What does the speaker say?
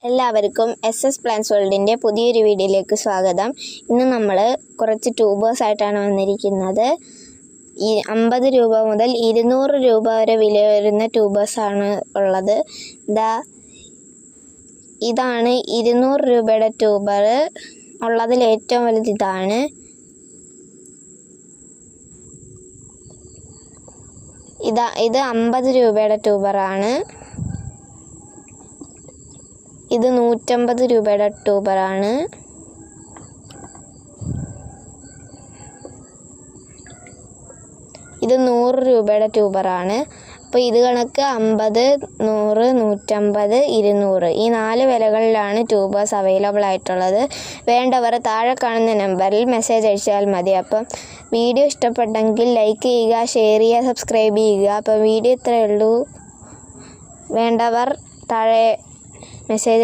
എല്ലാവർക്കും SS Plants Worldന്റെ പുതിയൊരു വീഡിയോയിലേക്ക് സ്വാഗതം. ഇന്ന് നമ്മൾ കുറച്ച് ട്യൂബേഴ്സ് ആയിട്ടാണ് വന്നിരിക്കുന്നത്. ഈ 50 രൂപ മുതൽ 200 രൂപ വരെ വില വരുന്ന ട്യൂബേഴ്സ് ആണ് ഉള്ളത്. ഇതാണ് 200 രൂപയുടെ ട്യൂബർ. ഉള്ളതിൽ ഏറ്റവും വലുത് ഇതാണ്. ഇത് 50 രൂപയുടെ ട്യൂബറാണ്. ഇത് 150 രൂപയുടെ ട്യൂബറാണ്. ഇത് 100 രൂപയുടെ ട്യൂബറാണ്. അപ്പോൾ ഇത് കണക്ക് 50, 100, 150, 200 ഈ 4 വിലകളിലാണ് ട്യൂബേഴ്സ് അവൈലബിൾ ആയിട്ടുള്ളത്. വേണ്ടവർ താഴെ കാണുന്ന നമ്പറിൽ മെസ്സേജ് അയച്ചാൽ മതി. അപ്പം വീഡിയോ ഇഷ്ടപ്പെട്ടെങ്കിൽ ലൈക്ക് ചെയ്യുക, ഷെയർ ചെയ്യുക, സബ്സ്ക്രൈബ് ചെയ്യുക. അപ്പോൾ വീഡിയോ ഇത്രയേ ഉള്ളൂ. വേണ്ടവർ താഴെ മെസ്സേജ്